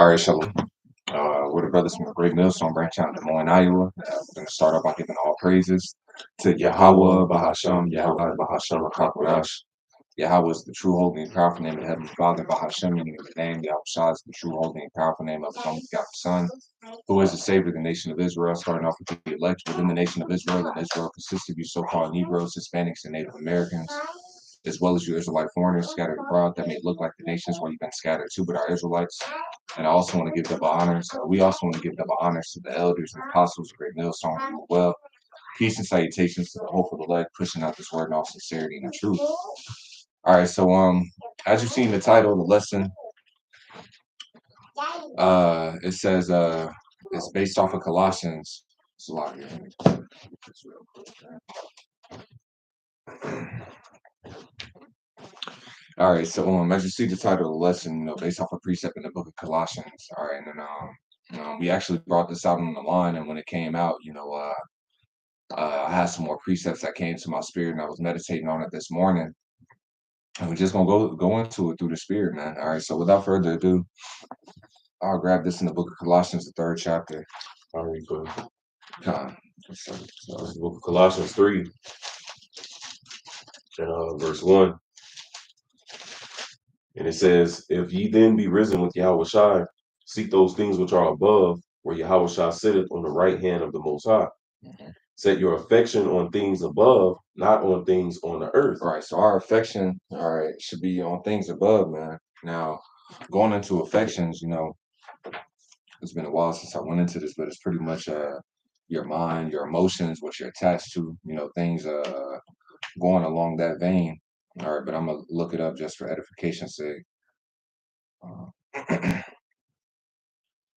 All right, Shalom. We're the brothers from the Great Millstone branch out in Des Moines, Iowa. We're going to start off by giving all praises to Yahweh, Bahasham, Yahweh, Bahasham, Rakakwadash. Yahweh is the true, holy, and powerful name of the Heavenly Father. Bahasham, meaning the name. Yahawashi is the true, holy, and powerful name of His only begotten Son, who is the Savior of the nation of Israel, starting off with the elect within the nation of Israel. And Israel consists of you so-called Negroes, Hispanics, and Native Americans, as well as you Israelite foreigners scattered abroad that may look like the nations where you've been scattered to, but are Israelites. And I also want to give double honors. We also want to give double honors to the elders and apostles of Great Millstone as well. Peace and salutations to the hope of the elect, pushing out this word in all sincerity and truth. All right, so as you've seen the title of the lesson, it says it's based off of Colossians. It's a lot here. Let me just real quick. All right, so as you see the title of the lesson, based off a precept in the book of Colossians. All right, and we actually brought this out on the line, and when it came out, I had some more precepts that came to my spirit, and I was meditating on it this morning. And we're just gonna go into it through the spirit, man. All right, so without further ado, I'll grab this in the book of Colossians, the 3rd chapter. All right, good. So, This is the book of Colossians 3, and verse 1. And it says, If ye then be risen with Yahawashi, seek those things which are above, where Yahawashi sitteth on the right hand of the Most High. mm-hmm. Set your affection on things above, not on things on the earth. All right, so our affection, all right, should be on things above, man. Now, going into affections, it's been a while since I went into this, but it's pretty much your mind, your emotions, what you're attached to, things going along that vein. All right, but I'm gonna look it up just for edification's sake.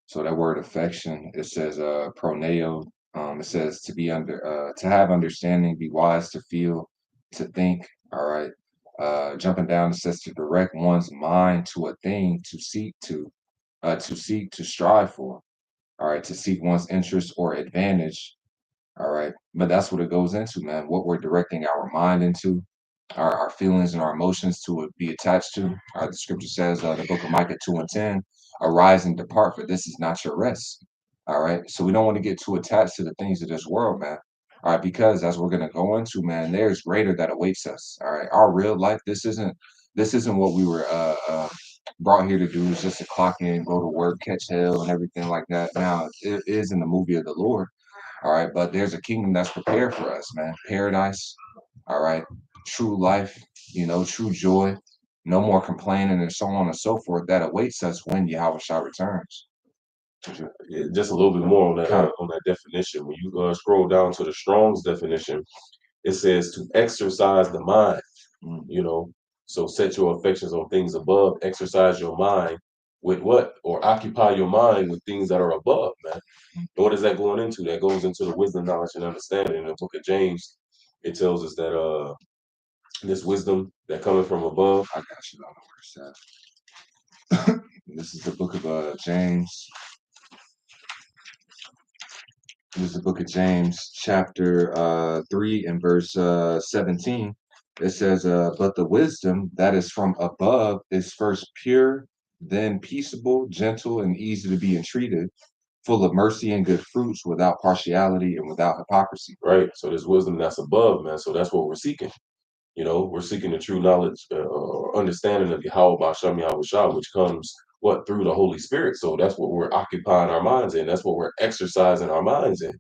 So that word affection, it says proneo. It says to be to have understanding, be wise, to feel, to think. All right. Jumping down, it says to direct one's mind to a thing, to seek, to strive for. All right, to seek one's interest or advantage. All right, but that's what it goes into, man. What we're directing our mind into, our feelings and our emotions to be attached to. The scripture says, the book of Micah 2:10, arise and depart, for this is not your rest. All right, so we don't want to get too attached to the things of this world, man. All right, because as we're gonna go into, man, there's greater that awaits us. All right, our real life, this isn't what we were brought here to do, is just to clock in, go to work, catch hell, and everything like that. Now, it is in the movie of the Lord. All right, but there's a kingdom that's prepared for us, man. Paradise. All right, true life. True joy. No more complaining and so on and so forth. That awaits us when Yahawashi returns. Yeah, just a little bit more on that definition. When you scroll down to the Strong's definition, it says to exercise the mind. So set your affections on things above. Exercise your mind with what, or occupy your mind with things that are above, man. And what is that going into? That goes into the wisdom, knowledge, and understanding. In the book of James, it tells us that this wisdom that coming from above. I got you. I don't know where it's at. This is the book of James. This is the book of James, chapter 3 and verse 17. It says, but the wisdom that is from above is first pure, then peaceable, gentle, and easy to be entreated, full of mercy and good fruits, without partiality and without hypocrisy. Right. So there's wisdom that's above, man. So that's what we're seeking. We're seeking the true knowledge or understanding of Yahawashi, which comes through the Holy Spirit. So that's what we're occupying our minds in. That's what we're exercising our minds in.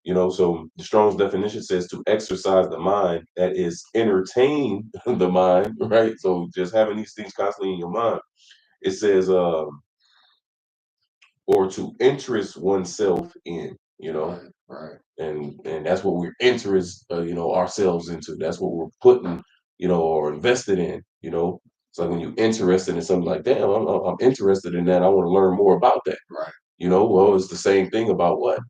So the Strong's definition says to exercise the mind, that is entertain the mind, right? So just having these things constantly in your mind. It says or to interest oneself in, Right. and that's what we're interest ourselves into. That's what we're putting, or invested in. It's like when you're interested in something, like, damn, I'm interested in that, I want to learn more about that. Right. Well, it's the same thing about what,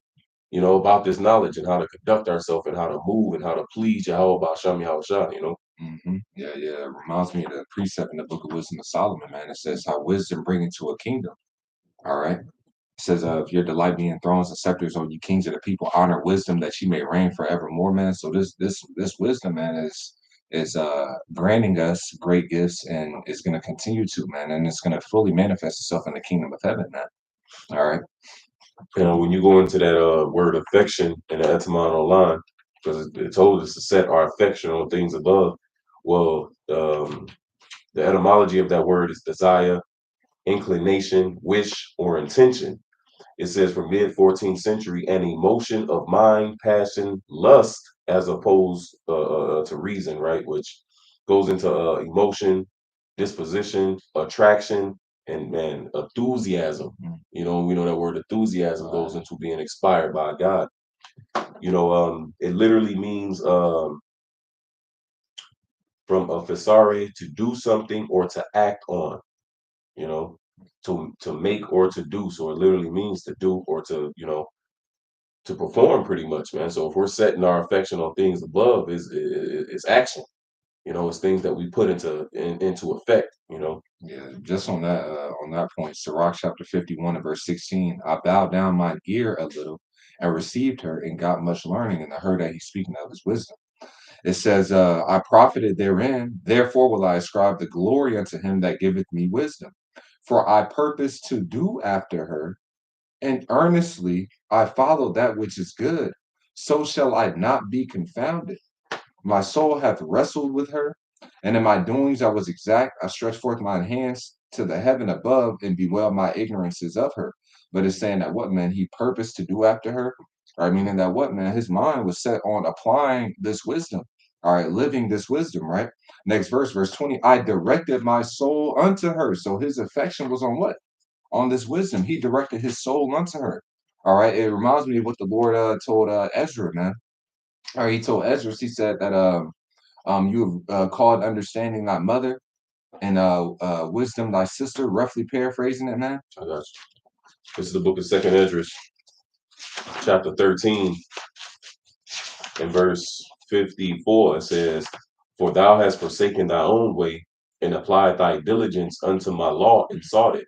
about this knowledge and how to conduct ourselves and how to move and how to please Yahweh Basham Yahushua. Yeah. It reminds me of the precept in the book of Wisdom of Solomon, man. It says how wisdom bring into a kingdom. All right. It says, if your delight be in thrones and scepters, O you kings of the people, honor wisdom that she may reign forevermore, man. So this wisdom, man, is granting us great gifts and is going to continue to, man, and it's going to fully manifest itself in the kingdom of heaven, man. All right. When you go into that word affection in the etymology line, because it told us to set our affection on things above. Well, the etymology of that word is desire, inclination, wish, or intention. It says from mid 14th century, an emotion of mind, passion, lust, as opposed to reason, right? Which goes into emotion, disposition, attraction, and enthusiasm. You know, we know that word enthusiasm goes into being inspired by God. You know, it literally means from a facere to do something or to act on. You know, to make or to do. So it literally means to do or to to perform pretty much, man. So if we're setting our affection on things above, is action. You know, it's things that we put into effect. You know. Yeah, just on that point, Sirach chapter 51 and verse 16, I bowed down mine ear a little and received her and got much learning, and I heard that he's speaking of his wisdom. It says, I profited therein, therefore will I ascribe the glory unto him that giveth me wisdom. For I purpose to do after her, and earnestly I follow that which is good. So shall I not be confounded. My soul hath wrestled with her, and in my doings I was exact. I stretched forth mine hands to the heaven above and bewailed my ignorances of her. But it's saying that what, man, he purposed to do after her. All right, meaning that what, man, his mind was set on applying this wisdom. All right, living this wisdom, right? Next verse, verse 20. I directed my soul unto her. So his affection was on what? On this wisdom. He directed his soul unto her. All right, it reminds me of what the Lord told Ezra, man. All right, he told Ezra, he said that you have called understanding thy mother and wisdom thy sister, roughly paraphrasing it, man. I got you. This is the book of Second Esdras, chapter 13, and verse 54. It says, "For thou hast forsaken thy own way and applied thy diligence unto my law and sought it.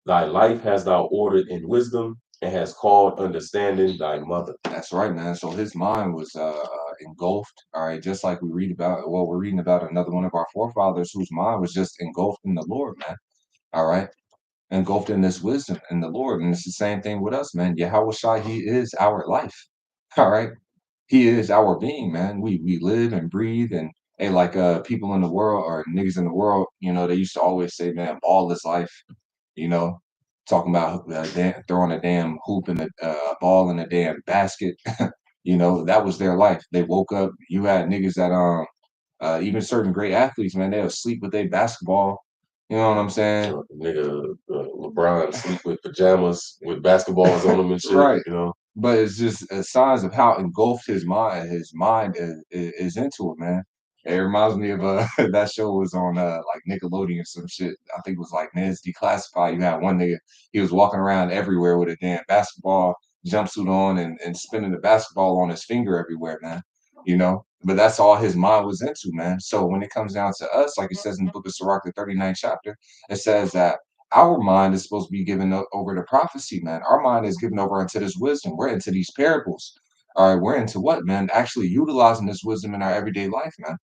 Thy life hast thou ordered in wisdom and has called understanding thy mother." That's right, man. So his mind was engulfed, all right, just like we read about, well, we're reading about another one of our forefathers whose mind was just engulfed in the Lord, man. All right. Engulfed in this wisdom in the Lord. And it's the same thing with us, man. Yahawashi, he is our life. All right. He is our being, man. We live and breathe and hey, like people in the world or niggas in the world, they used to always say, man, ball is life, you know, talking about throwing a damn hoop in a ball in a damn basket. That was their life. They woke up. You had niggas that even certain great athletes, man, they'll sleep with their basketball. You know what I'm saying? Nigga, LeBron sleep with pajamas with basketballs on them and shit. Right. You know. But it's just signs of how engulfed his mind is into it, man. It reminds me of that show was on like Nickelodeon some shit. I think it was like Ned's Declassified. You had one nigga, he was walking around everywhere with a damn basketball jumpsuit on and spinning the basketball on his finger everywhere, man. But that's all his mind was into, man. So when it comes down to us, like it says in the book of Sirach, the 39th chapter, it says that our mind is supposed to be given over to prophecy, man. Our mind is given over into this wisdom. We're into these parables. All right, we're into what, man? Actually utilizing this wisdom in our everyday life, man.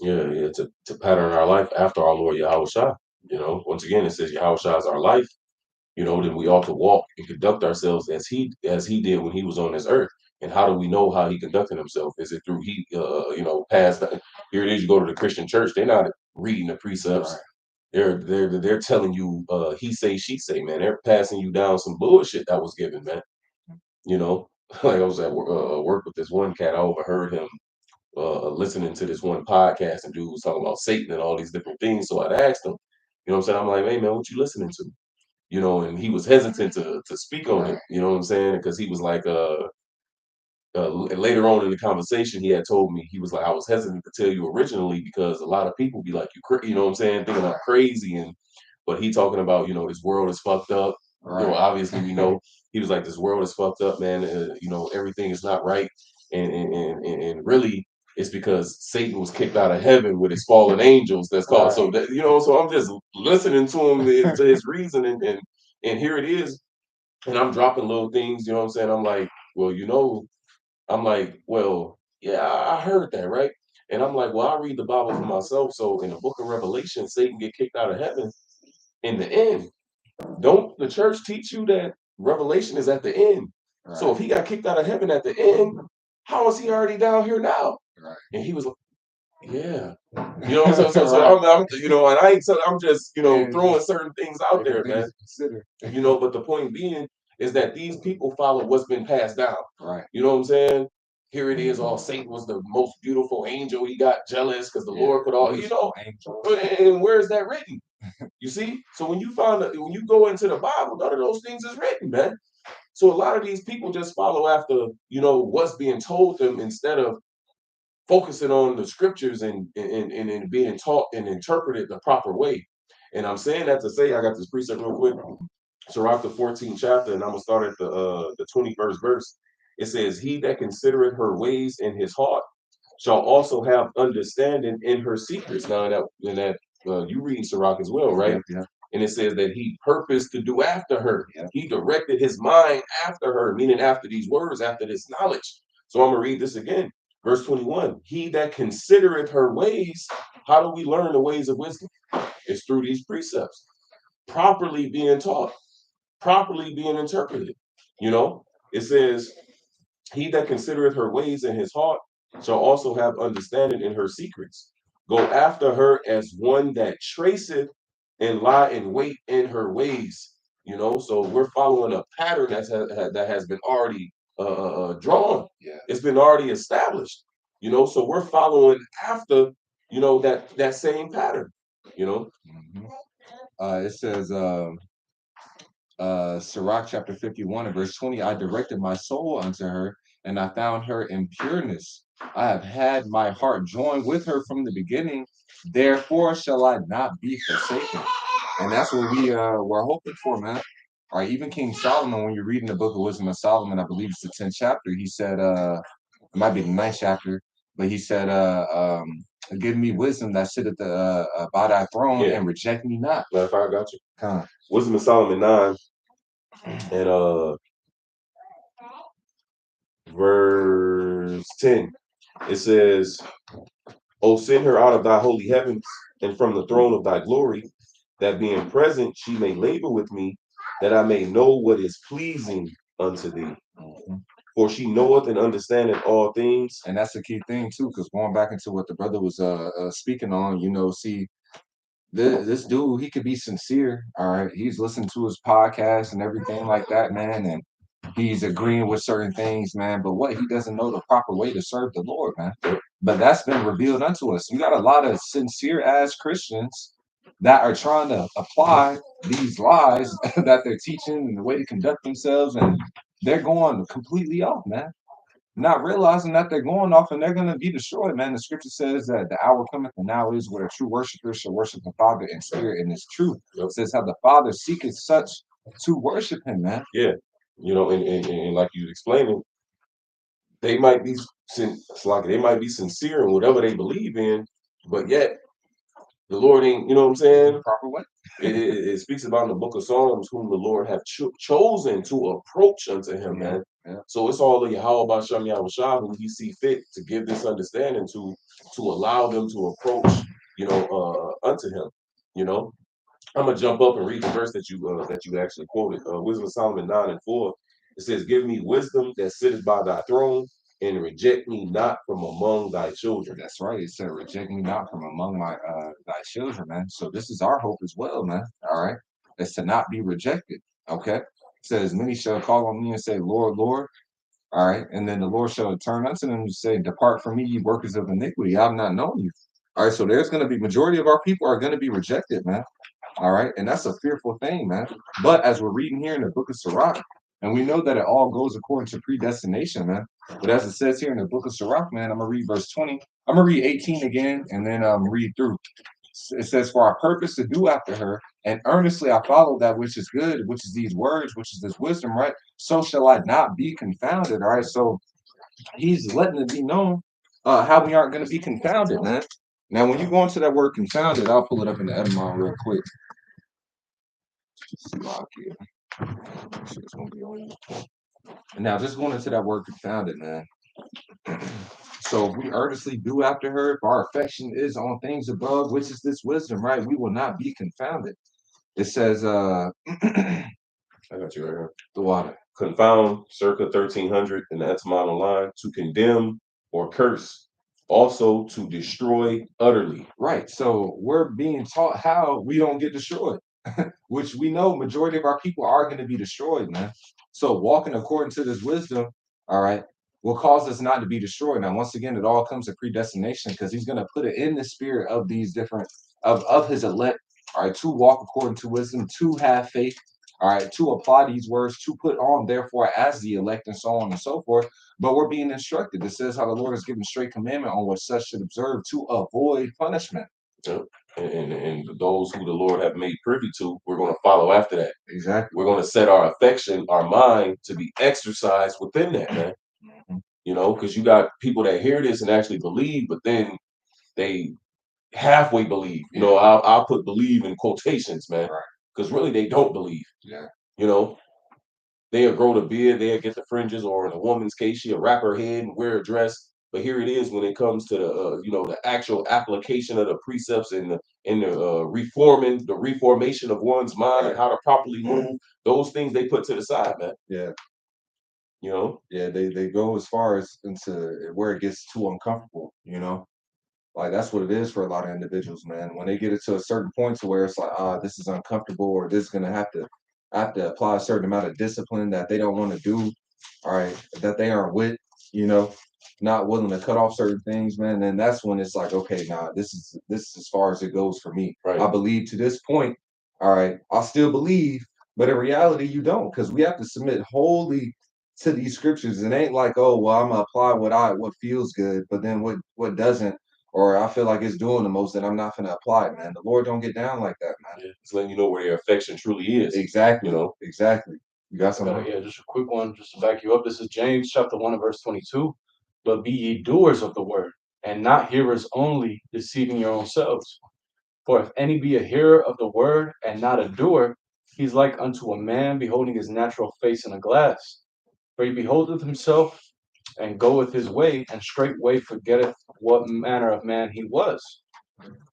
Yeah, yeah, to pattern our life after our Lord Yahawashi. You know, once again, it says Yahawashi is our life. You know, then we ought to walk and conduct ourselves as he did when he was on this earth. And how do we know how he conducted himself? Is it through past? Here it is. You go to the Christian church. They're not reading the precepts. Right. They're telling you he say she say, man. They're passing you down some bullshit that was given, man. You know, like I was at work with this one cat. I overheard him listening to this one podcast, and dude was talking about Satan and all these different things. So I'd asked him, you know what I'm saying? I'm like, hey man, what you listening to? You know, and he was hesitant to speak on it. Right. You know what I'm saying? Because he was like, later on in the conversation, he had told me he was like, I was hesitant to tell you originally because a lot of people be like, you know what I'm saying, thinking I'm crazy, and but he talking about, this world is fucked up. You know, Right. obviously we know he was like, this world is fucked up, man. Everything is not right, and really it's because Satan was kicked out of heaven with his fallen angels. That's called Right. so that so I'm just listening to him to his reason, and here it is, and I'm dropping little things. You know what I'm saying? I'm like, well, I'm like, well, yeah, I heard that, right? And I'm like, well, I read the Bible for myself. So in the book of Revelation, Satan get kicked out of heaven in the end. Don't the church teach you that Revelation is at the end? Right. So if he got kicked out of heaven at the end, how is he already down here now? Right. And he was like, yeah. You know, so I'm you know, and I ain't so I'm just, you know, throwing certain things out there, man. You know, but the point being is that these people follow what's been passed down. Right. You know what I'm saying? Here it is, all Satan was the most beautiful angel. He got jealous because the Lord put all, you know, and where is that written? You see? So when you when you go into the Bible, none of those things is written, man. So a lot of these people just follow after, you know, what's being told them instead of focusing on the scriptures and being taught and interpreted the proper way. And I'm saying that to say, I got this precept real quick. Sirach the 14th chapter, and I'm gonna start at the 21st verse. It says, "He that considereth her ways in his heart shall also have understanding in her secrets." Now in that you read Sirach as well, right? Yeah. And it says that he purposed to do after her. Yeah. He directed his mind after her, meaning after these words, after this knowledge. So I'm gonna read this again. Verse 21, he that considereth her ways, how do we learn the ways of wisdom? It's through these precepts, properly being taught, properly being interpreted. You know, it says, he that considereth her ways in his heart shall also have understanding in her secrets. Go after her as one that traceth and lie in wait in her ways. You know, so we're following a pattern that has been already drawn. Yeah. It's been already established. You know, so we're following after, you know, that same pattern. You know. Mm-hmm. It says, Sirach chapter 51 and verse 20, I directed my soul unto her, and I found her in pureness. I have had my heart joined with her from the beginning, therefore shall I not be forsaken. And that's what we're hoping for, man. All right, even King Solomon, when you're reading the book of Wisdom of Solomon, I believe it's the 10th chapter, he said, it might be the 9th chapter, but he said, give me wisdom that sitteth by thy throne, yeah, and reject me not. Matter of fact, I got you. Huh. Wisdom of Solomon 9 and verse 10. It says, "O send her out of thy holy heavens and from the throne of thy glory, that being present she may labor with me, that I may know what is pleasing unto thee. Mm-hmm. For she knoweth and understandeth all things." And that's the key thing too, because going back into what the brother was speaking on, you know, see, this dude, he could be sincere. All right, he's listening to his podcast and everything like that, man, and he's agreeing with certain things, man. But what, he doesn't know the proper way to serve the Lord, man. But that's been revealed unto us. You got a lot of sincere ass Christians that are trying to apply these lies that they're teaching and the way to conduct themselves, and they're going completely off, man. Not realizing that they're going off and they're going to be destroyed, man. The scripture says that the hour cometh and now is where a true worshiper shall worship the Father in spirit and in truth. It says how the Father seeketh such to worship him, man. Yeah. You know, and like you explaining, they might be they might be sincere in whatever they believe in, but yet the Lord ain't, you know what I'm saying? The proper way. It speaks about in the book of Psalms whom the Lord have chosen to approach unto him, man. Yeah. So it's all the Yahawashi who he see fit to give this understanding to allow them to approach, you know, unto him. You know, I'm gonna jump up and read the verse that you actually quoted. Wisdom of Solomon 9:4. It says, "Give me wisdom that sitteth by thy throne, and reject me not from among thy children." That's right. It said, "Reject me not from among my thy children," man. So this is our hope as well, man. All right, it's to not be rejected. Okay. It says, "Many shall call on me and say, Lord, Lord." All right, and then the Lord shall turn unto them and say, "Depart from me, ye workers of iniquity. I've not known you." All right, so there's going to be majority of our people are going to be rejected, man. All right. And that's a fearful thing, man. But as we're reading here in the book of Sirach, and we know that it all goes according to predestination, man. But as it says here in the book of Sirach, man, I'm going to read verse 20. I'm going to read 18 again and then read through. It says, "For our purpose to do after her, and earnestly I follow that which is good, which is these words, which is this wisdom, right? So shall I not be confounded." All right. So he's letting it be known how we aren't going to be confounded, man. Now, when you go into that word confounded, I'll pull it up in the etymon real quick. Now, just going into that word confounded, man. So if we earnestly do after her, if our affection is on things above, which is this wisdom, right? We will not be confounded. It says, I got you right here. the water. Confound, circa 1300 in the etymology line, to condemn or curse, also to destroy utterly. Right. So we're being taught how we don't get destroyed, which we know majority of our people are going to be destroyed, man. So walking according to this wisdom, all right, will cause us not to be destroyed. Now, once again, it all comes to predestination because he's going to put it in the spirit of these different of his elect, all right, to walk according to wisdom, to have faith, all right, to apply these words, to put on, therefore, as the elect, and so on and so forth. But we're being instructed. It says how the Lord has given straight commandment on what such should observe to avoid punishment. Yep. And those who the Lord have made privy to, we're going to follow after that. Exactly. We're going to set our affection, our mind to be exercised within that, man. Mhm. You know, because you got people that hear this and actually believe, but then they halfway believe. You know, I'll put believe in quotations, man, Right. because really they don't believe. Yeah. You know, they'll grow the beard, they'll get the fringes, or in a woman's case, she'll wrap her head and wear a dress. But here it is when it comes to the you know, the actual application of the precepts and the reforming, the reformation of one's mind and how to properly move. Those things they put to the side, man. Yeah. You know. Yeah. They go as far as into where it gets too uncomfortable. You know. Like that's what it is for a lot of individuals, man. When they get it to a certain point to where it's like, this is uncomfortable, or this is gonna have to apply a certain amount of discipline that they don't want to do, all right, that they aren't with, you know, not willing to cut off certain things, man. Then that's when it's like, okay, nah, this is as far as it goes for me. Right. I believe to this point, all right, I still believe, but in reality, you don't, because we have to submit wholly to these scriptures. It ain't like, oh, well, I'm gonna apply what feels good, but then what doesn't, or I feel like it's doing the most, then I'm not gonna apply it, man. The Lord don't get down like that, man. Yeah. It's letting you know where your affection truly is. Exactly. You know. Exactly. You got something? Yeah, just a quick one, just to back you up. This is James chapter 1 and verse 22. But be ye doers of the word, and not hearers only, deceiving your own selves. For if any be a hearer of the word and not a doer, he's like unto a man beholding his natural face in a glass. For he beholdeth himself and goeth his way, and straightway forgetteth what manner of man he was.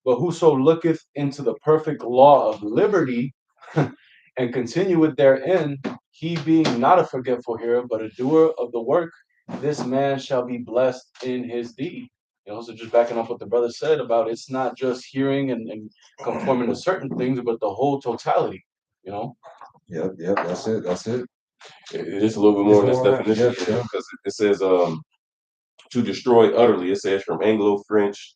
But whoso looketh into the perfect law of liberty and continueth therein, he being not a forgetful hearer, but a doer of the work, this man shall be blessed in his deed. You know, so just backing up what the brother said about it's not just hearing and conforming to certain things, but the whole totality, you know? Yep, yep, that's it. That's it. It is a little bit Just more in this more on that. definition, Yep, yep. because it says to destroy utterly. It says from Anglo-French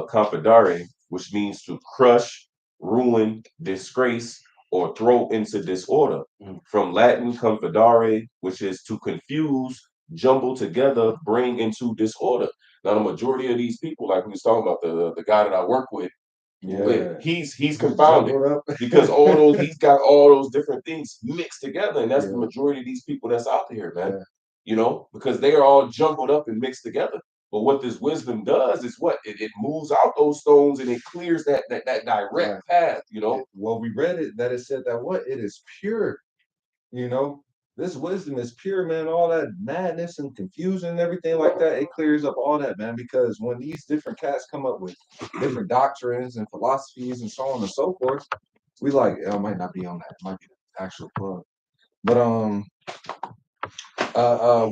confidare, which means to crush, ruin, disgrace, or throw into disorder. From Latin confidare, which is to confuse, jumble together, bring into disorder. Now, the majority of these people, like we was talking about, the guy that I work with, Yeah. he's confounded Jumbled up. because all those he's got all those different things mixed together, and that's the Yeah. majority of these people that's out there, man. Yeah. You know, because they are all jumbled up and mixed together. But what this wisdom does is what it moves out those stones and it clears that direct Right. path. You know, Well, we read it that it said that what? It is pure, you know. This wisdom is pure, man. All that madness and confusion and everything like that, it clears up all that, man. Because when these different cats come up with different doctrines and philosophies and so on and so forth, we like, it might not be on that, it might be the actual plug. But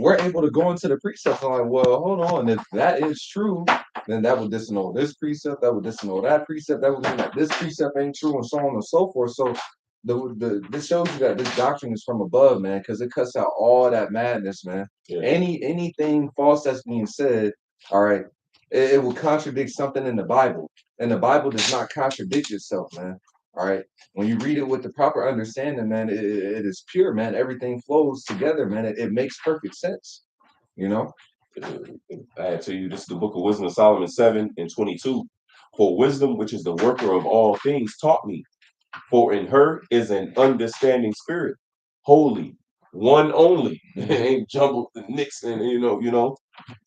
we're able to go into the precepts and like, well, hold on, if that is true, then that would disannul this precept, that would disannul that precept, that would mean that this precept ain't true, and so on and so forth. So this shows you that this doctrine is from above, man, because it cuts out all that madness, man. yeah. Anything false that's being said, all right, it will contradict something in the Bible, and the Bible does not contradict itself, man. All right. When you read it with the proper understanding, man, it is pure, man. Everything flows together, man. It makes perfect sense, you know? I add to you, this is the book of Wisdom of Solomon 7 and 22. For wisdom, which is the worker of all things, taught me. For in her is an understanding spirit, holy, one only. It ain't jumbled and mixed, and you know.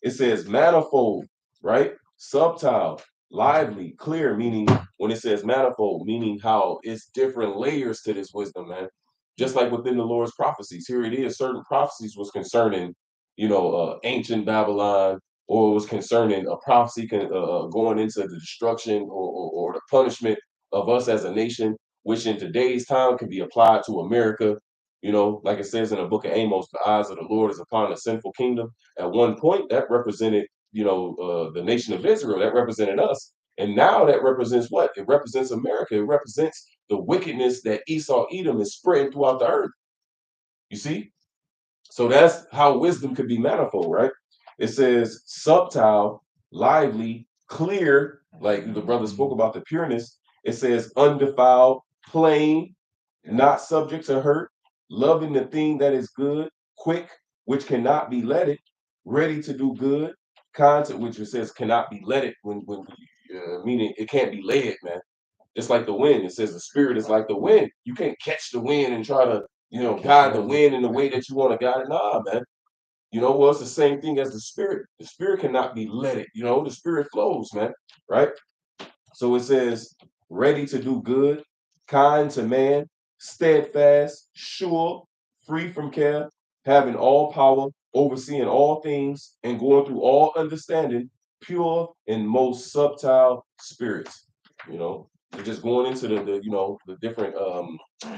It says manifold, right? Subtile, lively, clear, meaning when it says manifold, meaning how it's different layers to this wisdom, man. Just like within the Lord's prophecies. Here it is, certain prophecies was concerning, ancient Babylon, or it was concerning a prophecy going into the destruction or the punishment of us as a nation, which in today's time can be applied to America. You know, like it says in the book of Amos, the eyes of the Lord is upon a sinful kingdom. At one point, that represented, the nation of Israel. That represented us. And now that represents what? It represents America. It represents the wickedness that Esau Edom is spreading throughout the earth. You see? So that's how wisdom could be manifold, right? It says subtile, lively, clear, like the brother spoke about the pureness. It says undefiled, plain, not subject to hurt, loving the thing that is good, quick, which cannot be letted, ready to do good, content, which it says cannot be letted when meaning it can't be led, man. It's like the wind. It says the spirit is like the wind. You can't catch the wind and try to, guide the wind in the way that you want to guide it. Nah, man. Well, it's the same thing as the spirit. The spirit cannot be led. The spirit flows, man. Right? So it says, ready to do good, kind to man, steadfast, sure, free from care, having all power, overseeing all things, and going through all understanding, pure and most subtile spirits. They're just going into the different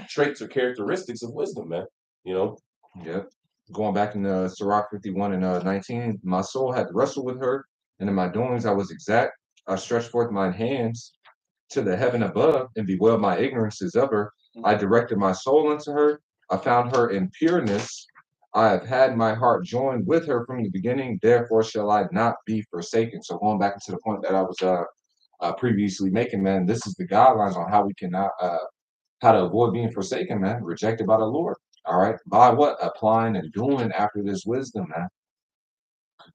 traits or characteristics of wisdom, man. You know, Yep. Going back in Sirach 51 and 19, my soul had wrestled with her, and in my doings I was exact. I stretched forth mine hands to the heaven above and bewailed my ignorances of her. I directed my soul unto her. I found her in pureness. I have had my heart joined with her from the beginning. Therefore shall I not be forsaken. So going back to the point that I was previously making, man, this is the guidelines on how we cannot how to avoid being forsaken, man, rejected by the Lord. All right. By what? Applying and doing after this wisdom, man.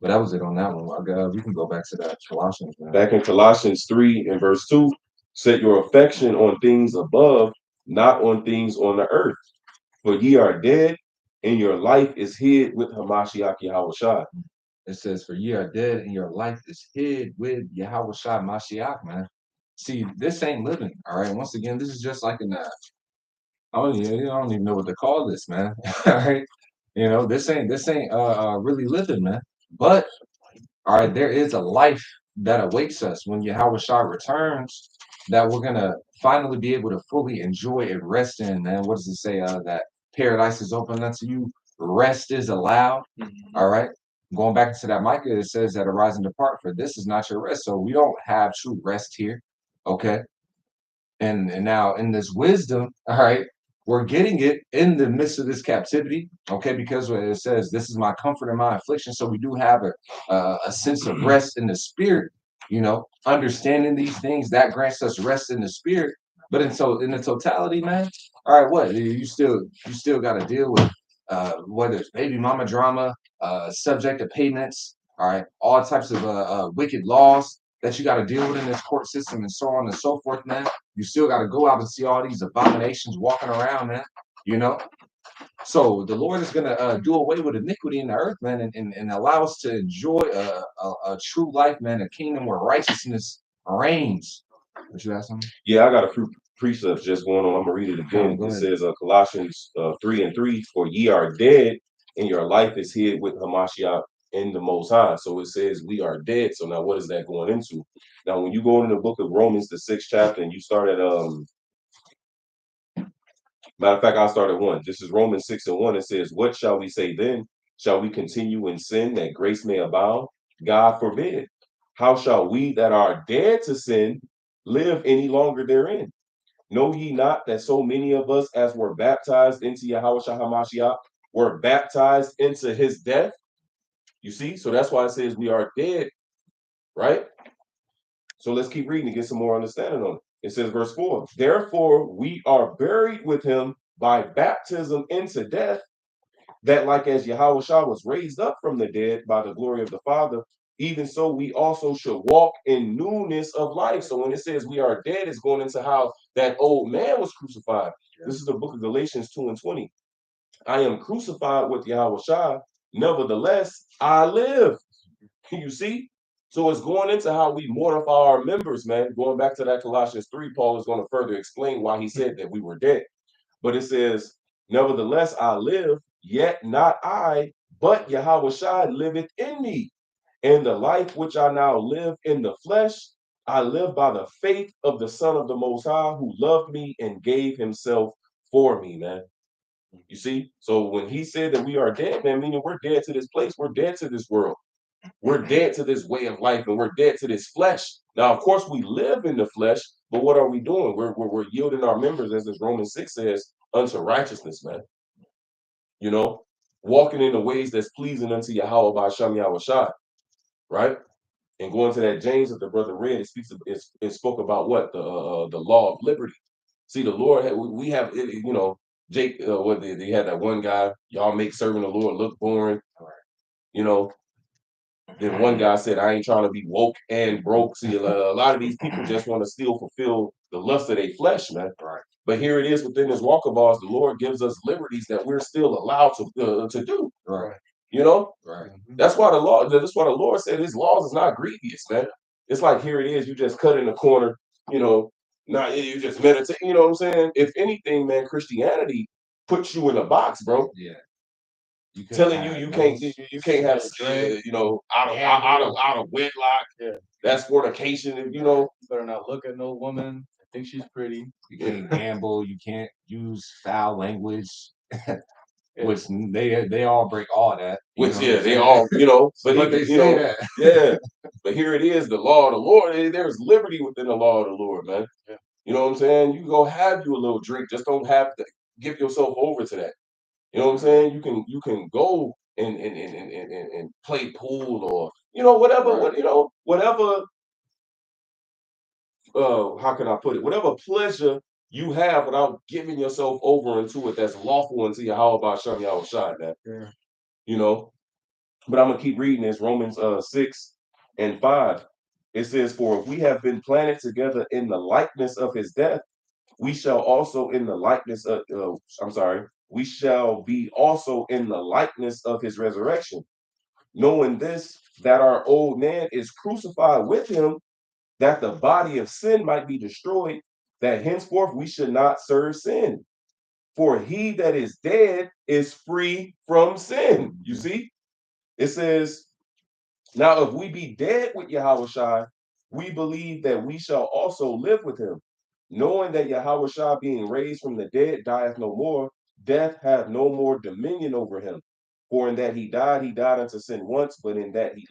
But that was it on that one. We can go back to that Colossians, man. back in Colossians 3 and verse 2, set your affection on things above, not on things on the earth. For ye are dead, and your life is hid with Hamashiach Yahawashi. It says, "For ye are dead, and your life is hid with Yahawashi Mashiach." Man, see, this ain't living. All right. Once again, this is just like an I don't even know what to call this, man. All right. This ain't really living, man. But all right, there is a life that awaits us when Yahawashi returns that we're gonna finally be able to fully enjoy and rest in, man. What does it say? That paradise is open unto you, rest is allowed. All right. Going back into that Micah, it says that arise and depart, for this is not your rest. So we don't have true rest here. Okay. And now in this wisdom, all right, we're getting it in the midst of this captivity, okay, because it says this is my comfort in my affliction. So we do have a sense of rest in the spirit, understanding these things that grants us rest in the spirit. But in the totality, man, all right, what you still got to deal with whether it's baby mama drama, subject to payments, all right, all types of wicked laws that you got to deal with in this court system and so on and so forth, man. You still got to go out and see all these abominations walking around, man. You know, so the Lord is gonna do away with iniquity in the earth, man, and allow us to enjoy a true life, man, a kingdom where righteousness reigns. What you ask something? Yeah, I got a few precepts just going on. I'm gonna read it again. Go It ahead. says Colossians 3 and 3, for ye are dead, and your life is hid with Hamashiach in the Most High. So it says we are dead. So now what is that going into? Now, when you go into the book of Romans, the 6th chapter, and you start at matter of fact, I'll start at 1. This is Romans 6 and 1. It says, what shall we say then? Shall we continue in sin that grace may abound? God forbid. How shall we that are dead to sin live any longer therein? Know ye not that so many of us as were baptized into Yahweh HaMashiach were baptized into his death? You see? So that's why it says we are dead, right? So let's keep reading to get some more understanding on it. It says, verse 4, therefore we are buried with him by baptism into death, that like as Yahweh was raised up from the dead by the glory of the Father, even so we also should walk in newness of life. So when it says we are dead, it's going into how that old man was crucified. Yeah. This is the book of Galatians 2 and 20. I am crucified with Yahweh, nevertheless I live. You see? So it's going into how we mortify our members, man. Going back to that Colossians 3, Paul is going to further explain why he said that we were dead. But it says, nevertheless I live, yet not I, but Yahweh liveth in me. And the life which I now live in the flesh, I live by the faith of the Son of the Most High, who loved me and gave himself for me, man. You see? So when he said that we are dead, man, meaning we're dead to this place, we're dead to this world. We're dead to this way of life and we're dead to this flesh. Now, of course, we live in the flesh, but what are we doing? We're yielding our members, as this Romans 6 says, unto righteousness, man. You know, walking in the ways that's pleasing unto Yahweh by Shem Yahawashi, right? And going to that James that the brother read, it spoke about what the law of liberty. See, the Lord, we have, you know, Jake, what they had that one guy, y'all make serving the Lord look boring, you know. Then one guy said, I ain't trying to be woke and broke. See, a lot of these people just want to still fulfill the lust of their flesh, man. Right. But here it is within this walk of ours, the Lord gives us liberties that we're still allowed to do. Right. You know, Right. that's why that's why the Lord said His laws is not grievous, man. It's like here it is, you just cut in the corner, you know, not you just meditate. You know what I'm saying? If anything, man, Christianity puts you in a box, bro. Yeah. You Telling you you can't have drink, you know out of wedlock. Yeah. That's fornication. And, you know, You better not look at no woman. I think she's pretty. You can't gamble. You can't use foul language. Which they all break all that. Which they all, you know, but they you say know, that. yeah. But here it is, the law of the Lord. There's liberty within the law of the Lord, man. Yeah. You know what I'm saying? You go have you a little drink, just don't have to give yourself over to that. You know what I'm saying? You can go and play pool or you know whatever Right. what you know whatever how can I put it? Whatever pleasure you have without giving yourself over into it that's lawful unto you. How about Shem Yahawashi, man? Yeah. You know. But I'm gonna keep reading this Romans 6:5. It says, "For if we have been planted together in the likeness of his death, we shall also in the likeness of I'm sorry, we shall be also in the likeness of his resurrection, knowing this that our old man is crucified with him, that the body of sin might be destroyed, that henceforth we should not serve sin. For he that is dead is free from sin." You see? It says, now, if we be dead with Yahawashi, we believe that we shall also live with him, knowing that Yahawashi, being raised from the dead, dieth no more, death hath no more dominion over him. For in that he died unto sin once, but in that he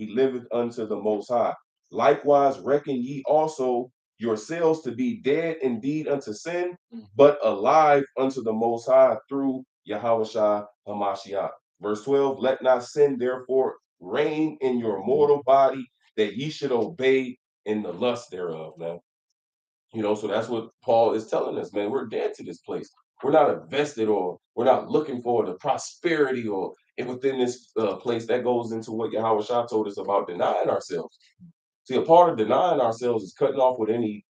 liveth unto the Most High. Likewise, reckon ye also yourselves to be dead indeed unto sin, but alive unto the Most High through Yahawashi Hamashiach. Verse 12, let not sin therefore reign in your mortal body, that ye should obey in the lust thereof, man. You know, so that's what Paul is telling us, man. We're dead to this place. We're not invested or we're not looking for the prosperity or and within this place that goes into what Yahweh Shah told us about denying ourselves. See, a part of denying ourselves is cutting off with any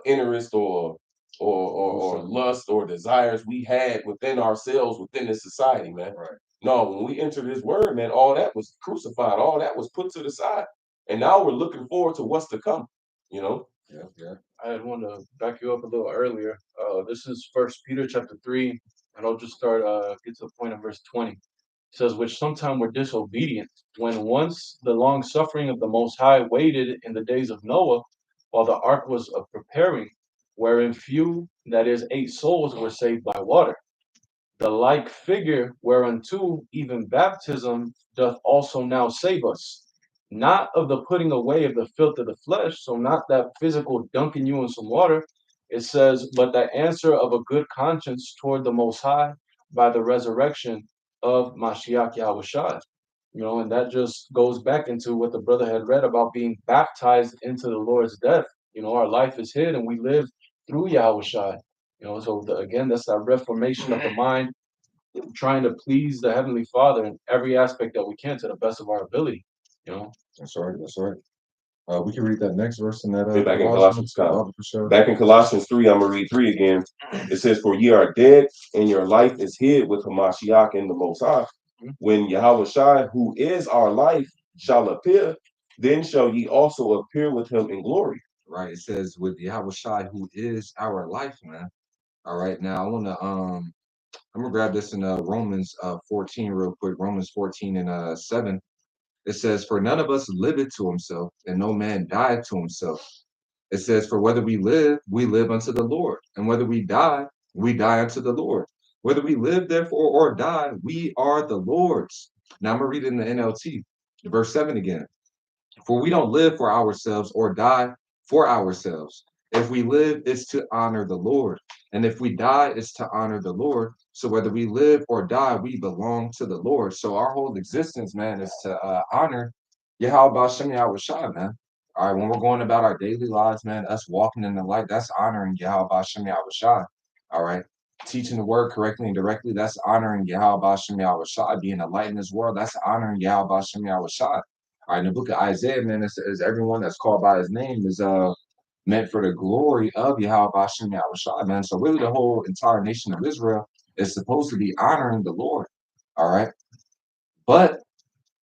interest or lust or desires we had within ourselves within this society, man. Right. No, when we entered this word, man, all that was crucified, all that was put to the side, and now we're looking forward to what's to come. You know. Yeah. Yeah. I had want to back you up a little earlier. This is First Peter chapter 3, and I'll just start get to the point of verse 20. It says, which sometime were disobedient, when once the long suffering of the Most High waited in the days of Noah, while the ark was preparing, wherein few, that is, 8 souls, were saved by water. The like figure whereunto even baptism doth also now save us, not of the putting away of the filth of the flesh, so not that physical dunking you in some water. It says, but that answer of a good conscience toward the Most High by the resurrection of Mashiach Yahushua. You know, and that just goes back into what the brother had read about being baptized into the Lord's death. You know, our life is hid and we live through Yahushua. You know, so again, that's that reformation of the mind, trying to please the Heavenly Father in every aspect that we can to the best of our ability. You know, That's right. That's right. We can read that next verse in that Back in Colossians. Colossians, Kyle. For sure. Back in Colossians 3, I'm gonna read 3 again. It says, "For ye are dead, and your life is hid with Hamashiach in the Most High. When Yahweh Shai, who is our life, shall appear, then shall ye also appear with him in glory." Right. It says with Yahawashi, who is our life, man. All right. Now I wanna I'm gonna grab this in Romans 14 real quick. Romans 14 and 7. It says, "For none of us liveth to himself, and no man died to himself." It says, "For whether we live unto the Lord, and whether we die unto the Lord. Whether we live, therefore, or die, we are the Lord's." Now I'm going to read it in the NLT, verse 7 again. "For we don't live for ourselves or die for ourselves. If we live, it's to honor the Lord. And if we die, it's to honor the Lord. So whether we live or die, we belong to the Lord." So our whole existence, man, is to honor Yahweh Shem Yahweh Shai, man. All right, when we're going about our daily lives, man, us walking in the light, that's honoring Yahweh Shem Yahweh Shai. All right. Teaching the word correctly and directly, that's honoring Yahweh Shem Yahweh Shai. Being a light in this world, that's honoring Yahweh Shem Yahweh Shai. All right, in the book of Isaiah, man, it says everyone that's called by his name is meant for the glory of Yahweh Bashem Yahweh Shai, man. So really the whole entire nation of Israel is supposed to be honoring the Lord. All right. But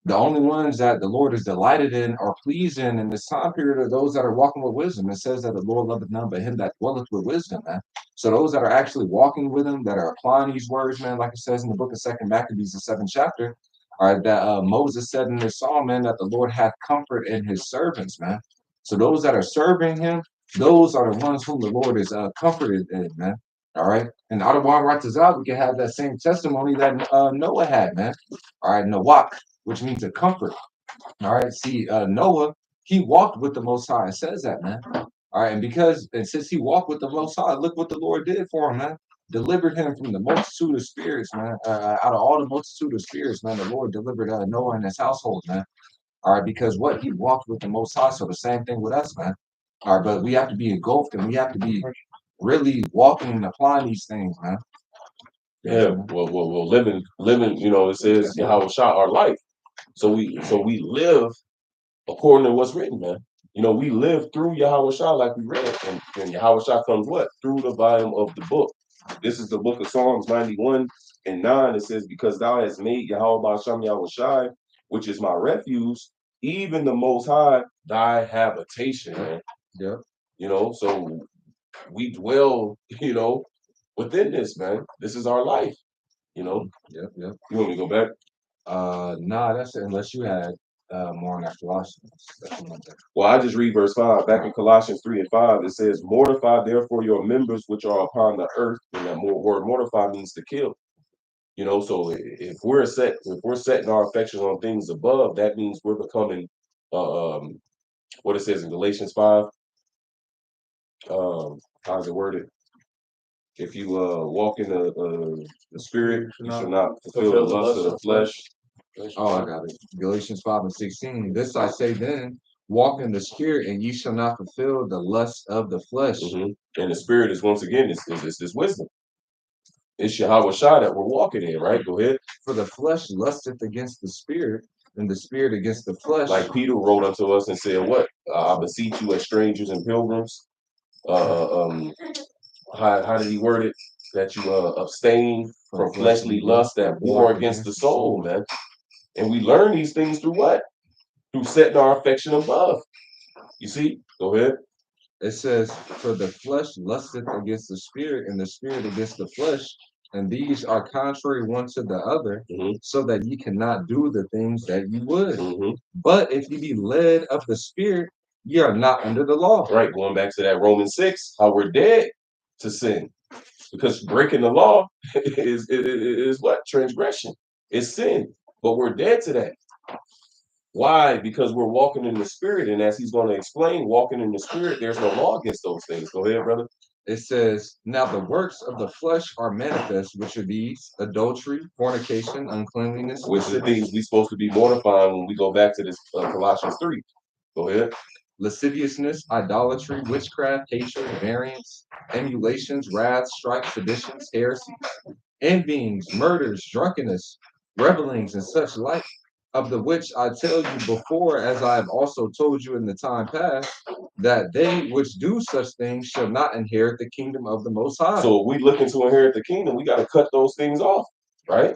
the only ones that the Lord is delighted in or pleased in this time period are those that are walking with wisdom. It says that the Lord loveth none but him that dwelleth with wisdom, man. So those that are actually walking with him, that are applying these words, man, like it says in the book of Second Maccabees, the 7th chapter, all right, that Moses said in his psalm, man, that the Lord hath comfort in his servants, man. So those that are serving him, those are the ones whom the Lord is comforted in, man. All right. And out of our right we can have that same testimony that Noah had, man. All right, Noah, which means a comfort. All right. See, Noah, he walked with the Most High. It says that, man. All right. And since he walked with the Most High, look what the Lord did for him, man. Delivered him from the multitude of spirits, man. Out of all the multitude of spirits, man, the Lord delivered Noah and his household, man. All right. Because what? He walked with the Most High. So the same thing with us, man. All right. But we have to be engulfed and we have to be really walking and applying these things, man. Yeah, well, living. It says Yahweh Shah our life. So we live according to what's written, man. We live through Yahweh Shah like we read, and Yahweh Shah comes what through the volume of the book. This is the book of Psalms 91 and 9. It says, "Because thou hast made Yahweh Basham Yahweh Shai, which is my refuge, even the Most High, thy habitation." Man. Yeah. So we dwell, within this, man. This is our life. Yep. Yep. You want me to go back? Nah, that's it. Unless you had more on that Colossians. Well, I just read verse 5. Back in Colossians 3 and 5, it says, "Mortify therefore your members which are upon the earth." And that word mortify means to kill. So if we're setting our affections on things above, that means we're becoming what it says in Galatians 5. How's it worded? If you walk in the spirit, you shall not fulfill the lust of the flesh. Oh, I got it. Galatians 5 and 16. "This I say then, walk in the spirit, and ye shall not fulfill the lust of the flesh." And the spirit is once again is this wisdom. It's Yahweh Shah that we're walking in, right? Go ahead. "For the flesh lusteth against the spirit, and the spirit against the flesh." Like Peter wrote unto us and said, "What? I beseech you as strangers and pilgrims." How did he word it? That you abstain from fleshly lust that war against the soul, man. And we learn these things through what? Through setting our affection above. You see? Go ahead. It says, "For the flesh lusteth against the spirit, and the spirit against the flesh, and these are contrary one to the other, so that ye cannot do the things that ye would. But if ye be led of the spirit, ye are not under the law." Right, going back to that Romans 6, how we're dead to sin. Because breaking the law is what? Transgression. It's sin. But we're dead to that. Why? Because we're walking in the spirit. And as he's going to explain, walking in the spirit, there's no law against those things. Go ahead, brother. It says, "Now the works of the flesh are manifest, which are these: adultery, fornication, uncleanliness," which are the things we're supposed to be mortifying when we go back to this Colossians 3. Go ahead. "lasciviousness, idolatry, witchcraft, hatred, variance, emulations, wrath, strife, seditions, heresies, envyings, murders, drunkenness, revelings, and such like, of the which I tell you before, as I have also told you in the time past, that they which do such things shall not inherit the kingdom of the Most High." So if we looking to inherit the kingdom, we got to cut those things off, right?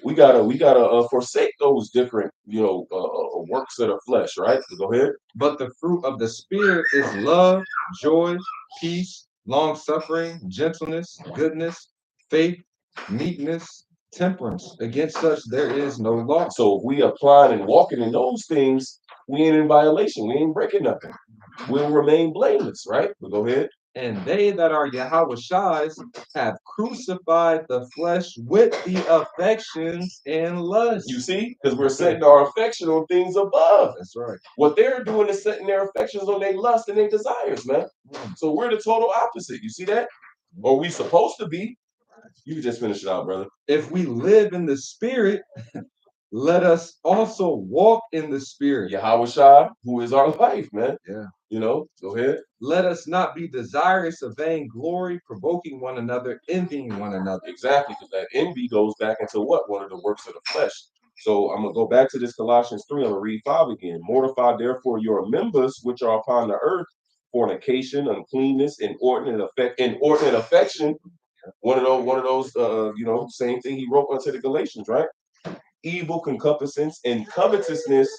We gotta forsake those different works of the flesh, right? Go ahead. "But the fruit of the spirit is love, joy, peace, long suffering, gentleness, goodness, faith, meekness, temperance. Against such there is no law. So if we applying and walking in those things, we ain't in violation. We ain't breaking nothing. We'll remain blameless, right? But go ahead. And they that are Yahawashis have crucified the flesh with the affections and lusts. You see, because we're setting our affection on things above. That's right. What they're doing is setting their affections on their lust and their desires, man. So we're the total opposite. You see that? Or we supposed to be. You can just finish it out, brother. If we live in the spirit, let us also walk in the spirit. Yahawashi, who is our life, man. Yeah. You know, go ahead. Let us not be desirous of vainglory, provoking one another, envying one another. Exactly, because that envy goes back into what? One of the works of the flesh. So I'm gonna go back to this Colossians 3. I'm gonna read 5 again. Mortify therefore your members which are upon the earth, fornication, uncleanness, inordinate affection. One of those, same thing he wrote unto the Galatians, right? Evil concupiscence and covetousness,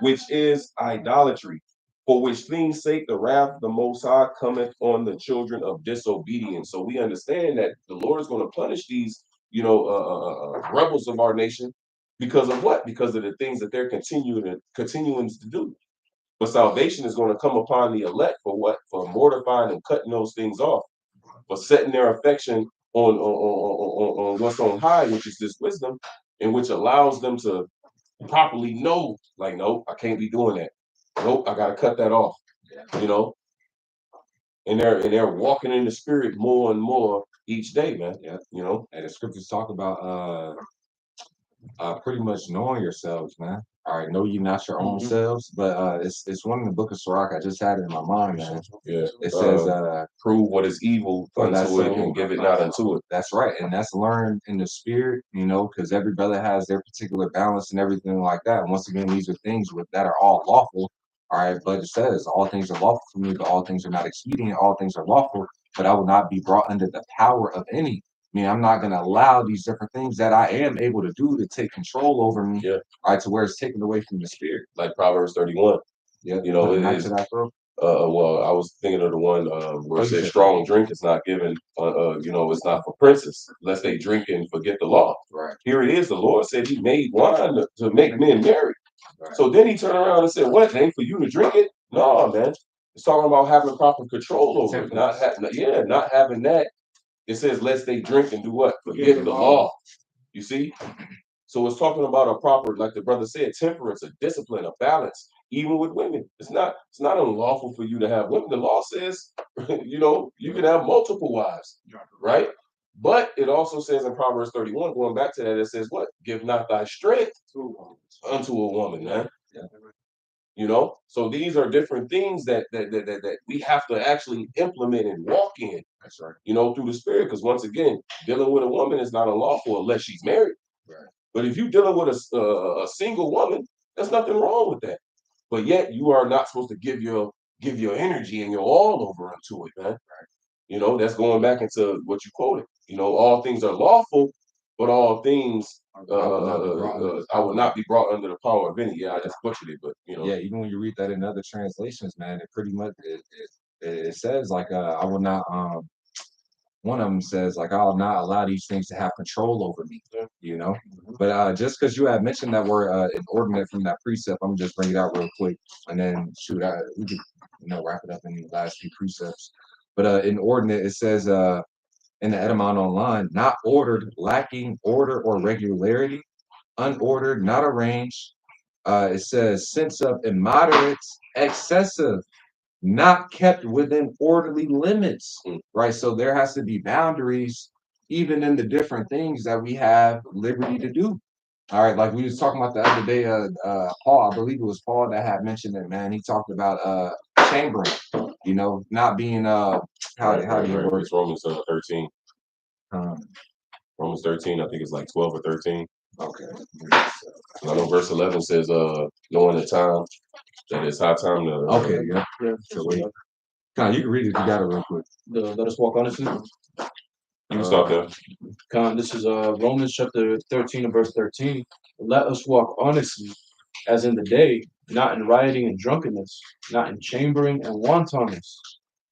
which is idolatry, for which things sake the wrath of the Most High cometh on the children of disobedience. So we understand that the Lord is going to punish these, rebels of our nation because of what? Because of the things that they're continuing to do. But salvation is going to come upon the elect for what? For mortifying and cutting those things off, for setting their affection on what's on high, which is this wisdom, and which allows them to properly know, like, nope, I can't be doing that. Nope, I gotta cut that off. You know, and they're walking in the spirit more and more each day, man. Yeah. You know, And the scriptures talk about pretty much knowing yourselves, man. All right, know ye not your own selves, but it's one in the book of Sirach. I just had it in my mind, man. yeah. It says, prove what is evil unto it and give it not unto it. That's right, and that's learned in the spirit, because every brother has their particular balance and everything like that. And once again, these are things that are all lawful. All right, but it says all things are lawful for me, but all things are not expedient. All things are lawful, but I will not be brought under the power of any. I mean, I'm not going to allow these different things that I am able to do to take control over me, right, to where it's taken away from the spirit. Like Proverbs 31. Yeah, you know, it is. Well, I was thinking of the one where it says strong drink is not given, it's not for princes, lest they drink and forget the law. Right. Here it is. The Lord said he made wine to make men merry. Right. So then he turned around and said, what? It ain't for you to drink it? No, man. It's talking about having proper control over it. Not having that. It says, lest they drink and do what? Forget the law. You see? So it's talking about a proper, like the brother said, temperance, a discipline, a balance, even with women. It's not unlawful for you to have women. The law says, you can have multiple wives, right? But it also says in Proverbs 31, going back to that, it says what? Give not thy strength unto a woman, man. So these are different things that we have to actually implement and walk in. That's right. Through the spirit. Because once again, dealing with a woman is not unlawful unless she's married. Right. But if you're dealing with a single woman, there's nothing wrong with that. But yet you are not supposed to give your energy and your all over into it, man. Right. That's going back into what you quoted. All things are lawful, but all things I will not be brought under the power of any. Yeah, I just butchered it, but Yeah, even when you read that in other translations, man, it pretty much it says like I will not one of them says like I'll not allow these things to have control over me. But just because you had mentioned that word inordinate from that precept, I'm gonna just bring it out real quick and then we could wrap it up in the last few precepts. But inordinate, it says in the Edamon online, not ordered, lacking order or regularity, unordered, not arranged. It says sense of immoderate, excessive, not kept within orderly limits, right? So there has to be boundaries, even in the different things that we have liberty to do. All right, like we was talking about the other day, Paul, I believe it was Paul that had mentioned it, man. He talked about chambering, not being how do you word it? Romans 13. Romans 13, I think it's like 12 or 13. Okay. I know verse 11 says, knowing the time, that it's high time to. Okay, yeah. So wait. Con, you can read it if you got it real quick. Let us walk honestly. You can start there. Con, this is Romans chapter 13 and verse 13. Let us walk honestly, as in the day, not in rioting and drunkenness, not in chambering and wantonness,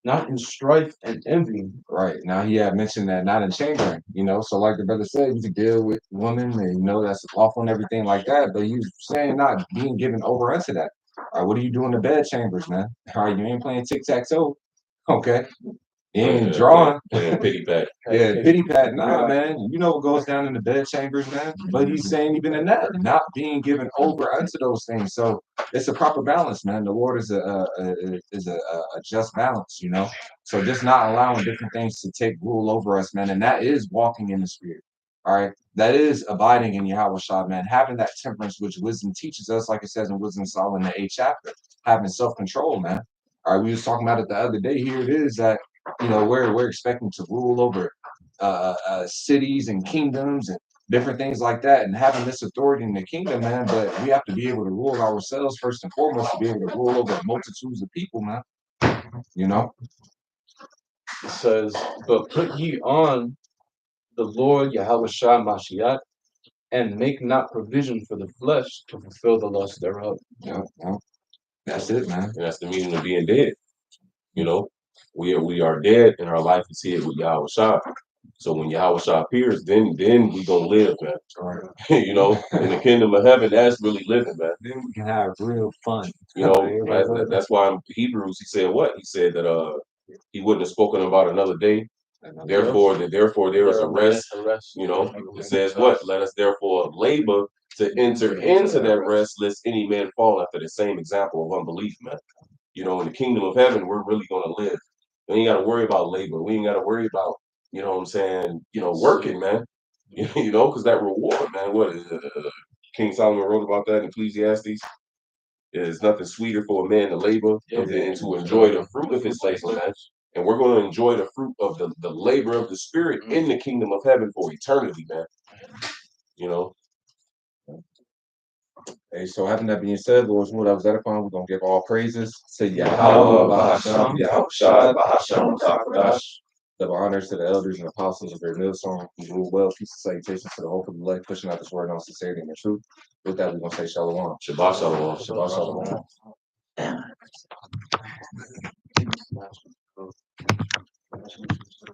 not in strife and envy. Right. Now he had mentioned that not in chambering, so like the brother said, you can deal with women and that's lawful and everything like that, but he's saying not being given over unto that. All right, what are you doing in the bed chambers, man? All right, you ain't playing tic-tac-toe. Okay. You ain't drawing. Playing pity pat. Yeah, pity pat. Nah, man. You know what goes down in the bed chambers, man. But he's saying even in that, not being given over unto those things. So it's a proper balance, man. The Lord is a just balance, So just not allowing different things to take rule over us, man. And that is walking in the spirit. All right. That is abiding in Yahawashi, man. Having that temperance which wisdom teaches us, like it says in Wisdom Solomon in the 8th chapter, having self-control, man. All right, we was talking about it the other day. Here it is that we're expecting to rule over cities and kingdoms and different things like that, and having this authority in the kingdom, man. But we have to be able to rule ourselves first and foremost to be able to rule over multitudes of people, man. It says, "But put ye on the Lord Yahawashi Mashiach, and make not provision for the flesh to fulfill the lust thereof." Yeah, that's it, man. And that's the meaning of being dead. We are dead, and our life is here with Yahawashi. So when Yahawashi appears, then we gonna live, man. Right. In the kingdom of heaven, that's really living, man. Then we can have real fun. That's why in Hebrews he said what? He said that he wouldn't have spoken about another day. Therefore there is a rest. It says what? Let us therefore labor to enter into that rest, lest any man fall after the same example of unbelief, man. In the kingdom of heaven, we're really gonna live. We ain't gotta worry about labor. We ain't gotta worry about, what I'm saying, working, man. Because that reward, man, what is it? King Solomon wrote about that in Ecclesiastes. There's nothing sweeter for a man to labor and to enjoy the fruit of his labor, man. And we're going to enjoy the fruit of the labor of the spirit in the kingdom of heaven for eternity, man. Hey, so having that being said, Lord, what I was edifying, we're gonna give all praises to Yahweh, Bahasham, Yahushua, Bahasham, Takwadash. Double honors to the elders and apostles of their millstone who rule well. Peace and salutations to the hope of the life, pushing out this word on sincerity and the truth. With that, we're gonna say shalom. Shabbat shalom. Shabbat shalom.